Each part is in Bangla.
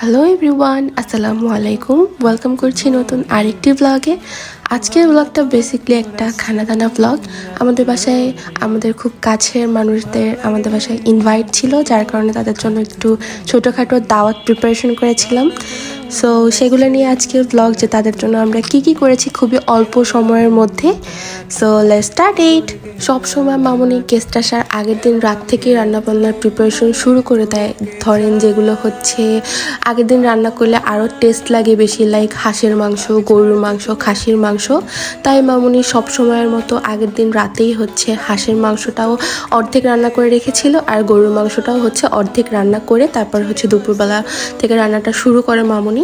হ্যালো এভরিওয়ান, আসসালামু আলাইকুম। ওয়েলকাম করছি নতুন আরেকটি ব্লগে। আজকের ব্লগটা বেসিকলি একটা খানা দানা ব্লগ। আমাদের বাসায় আমাদের খুব কাছের মানুষদের আমাদের বাসায় ইনভাইট ছিল, যার কারণে তাদের জন্য একটু ছোটোখাটো দাওয়াত প্রিপারেশন করেছিলাম। সো সেগুলো নিয়ে আজকের ব্লগ, যে তাদের জন্য আমরা কি করেছি খুবই অল্প সময়ের মধ্যে। So let's start it. সবসময় মামুনি গেস্ট আসার আগের দিন রাত থেকেই রান্নাবান্নার প্রিপারেশন শুরু করে দেয়। ধরেন যেগুলো হচ্ছে আগের দিন রান্না করলে আরও টেস্ট লাগে বেশি, লাইক হাঁসের মাংস, গরুর মাংস, খাসির মাংস। তাই মামুনি সব সময়ের মতো আগের দিন রাতেই হচ্ছে হাঁসের মাংসটাও অর্ধেক রান্না করে রেখেছিল, আর গরুর মাংসটাও হচ্ছে অর্ধেক রান্না করে তারপর হচ্ছে দুপুরবেলা থেকে রান্নাটা শুরু করে মামুনি।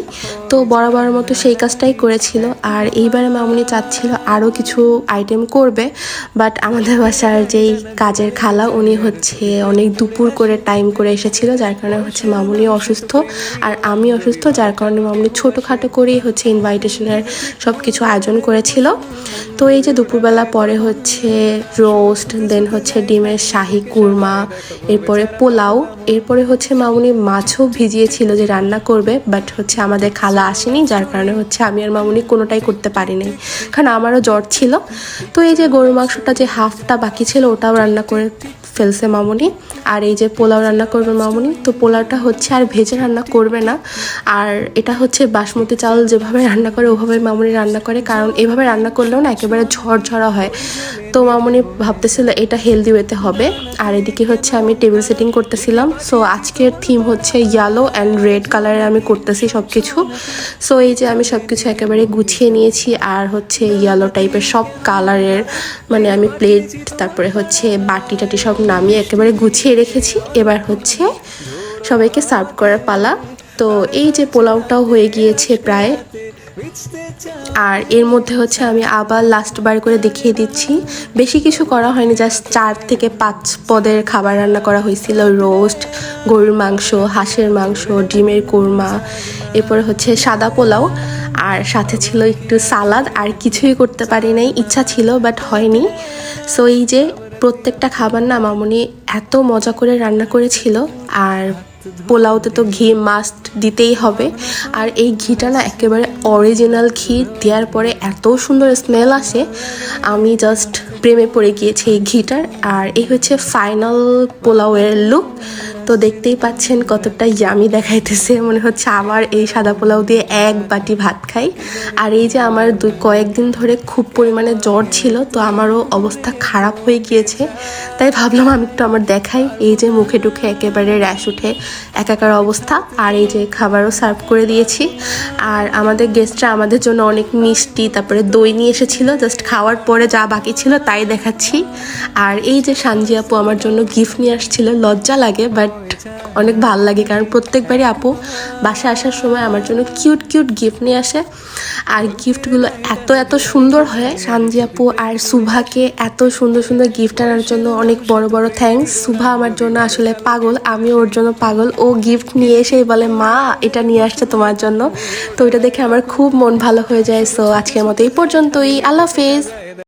তো বরাবরের মতো সেই কাজটাই করেছিল। আর এইবারে মামুনি চাচ্ছিল আরও কিছু আইটেম করবে, বাট আমাদের বাসার যেই কাজের খালা উনি হচ্ছে অনেক দুপুর করে টাইম করে এসেছিল, যার কারণে হচ্ছে মামুনি অসুস্থ আর আমি অসুস্থ, যার কারণে মামুনি ছোটোখাটো করেই হচ্ছে ইনভাইটেশনের সব কিছু আয়োজন করেছিল। তো এই যে দুপুরবেলা পরে হচ্ছে রোস্ট, দেন হচ্ছে ডিমের শাহি কুরমা, এরপরে পোলাও, এরপরে হচ্ছে মামুনি মাছও ভিজিয়েছিল যে রান্না করবে, বাট হচ্ছে আমাদের খালা আসেনি, যার কারণে হচ্ছে আমি আর মামুনি কোনোটাই করতে পারিনি, কারণ আমারও জ্বর ছিল। তো এই যে গরুর মাংসটা যে হাফটা বাকি ছিল ওটাও রান্না করে ফেলছে মামুনি। আর এই যে পোলাও রান্না করবে মামুনি, তো পোলাওটা হচ্ছে আর ভেজে রান্না করবে না, আর এটা হচ্ছে বাসমতি চাউল যেভাবে রান্না করে ওভাবে মামুনি রান্না করে, কারণ এভাবে রান্না করলেও না একেবারে ঝরঝরা হয়। তো মামুনি ভাবতেছিল এটা হেলদি ওয়েতে হবে। আর এদিকে হচ্ছে আমি টেবিল সেটিং করতেছিলাম। সো আজকের থিম হচ্ছে ইয়েলো অ্যান্ড রেড কালারের আমি করতেছি সব কিছু। সো এই যে আমি সব কিছু একেবারে গুছিয়ে নিয়েছি, আর হচ্ছে ইয়েলো টাইপের সব কালারের মানে আমি প্লেট, তারপরে হচ্ছে বাটি টাটি সব নামিয়ে একেবারে গুছিয়ে রেখেছি। এবার হচ্ছে সবাইকে সার্ভ করার পালা। তো এই যে পোলাওটাও হয়ে গিয়েছে প্রায়, আর এর মধ্যে হচ্ছে আমি আবার লাস্টবার করে দেখিয়ে দিচ্ছি, বেশি কিছু করা হয়নি, জাস্ট 4 থেকে 5 পদের খাবার রান্না করা হয়েছিল। রোস্ট, গরুর মাংস, হাঁসের মাংস, ডিমের কোরমা, এরপরে হচ্ছে সাদা পোলাও, আর সাথে ছিল একটু সালাদ। আর কিছুই করতে পারি নাই, ইচ্ছা ছিল বাট হয়নি। সো এই যে প্রত্যেকটা খাবার না মামুনি এত মজা করে রান্না করেছিল। আর পোলাওতে তো ঘি মাস্ট দিতেই হবে, আর এই ঘিটা না একেবারে অরিজিনাল ঘি দেওয়ার পরে এত সুন্দর স্মেল আসে, আমি জাস্ট প্রেমে পড়ে গিয়েছি এই ঘিটার। আর এই হচ্ছে ফাইনাল পোলাওয়ের লুক। তো দেখতেই পাচ্ছেন কতটা ইয়ামি দেখাইতেছে, মনে হচ্ছে আবার এই সাদা পোলাও দিয়ে এক বাটি ভাত খাই। আর এই যে আমার কয়েকদিন ধরে খুব পরিমাণে জ্বর ছিল, তো আমারও অবস্থা খারাপ হয়ে গিয়েছে, তাই ভাবলাম আমি একটু আমার দেখাই। এই যে মুখে টুখে একেবারে র্যাশ উঠে একাকার অবস্থা। আর এই যে খাবারও সার্ভ করে দিয়েছি। আর আমাদের গেস্টরা আমাদের জন্য অনেক মিষ্টি তারপরে দই নিয়ে এসেছিল, জাস্ট খাওয়ার পরে যা বাকি ছিল তাই দেখাচ্ছি। আর এই যে সানজি আপু আমার জন্য গিফট নিয়ে আসছিল, লজ্জা লাগে বাট অনেক ভালো লাগে, কারণ প্রত্যেকবারই আপু বাসায় আসার সময় আমার জন্য কিউট গিফট নিয়ে আসে, আর গিফটগুলো এত সুন্দর হয়। সানজি আপু আর সুভাকে এত সুন্দর গিফট আনার জন্য অনেক বড় থ্যাঙ্কস। সুভা আমার জন্য আসলে পাগল, আমি ওর জন্য পাগল। ও গিফট নিয়ে এসেই বলে মা এটা নিয়ে আসছে তোমার জন্য, তো এটা দেখে আমার খুব মন ভালো হয়ে যায়। সো আজকের মতো এই পর্যন্তই, আল্লাহ হাফেজ।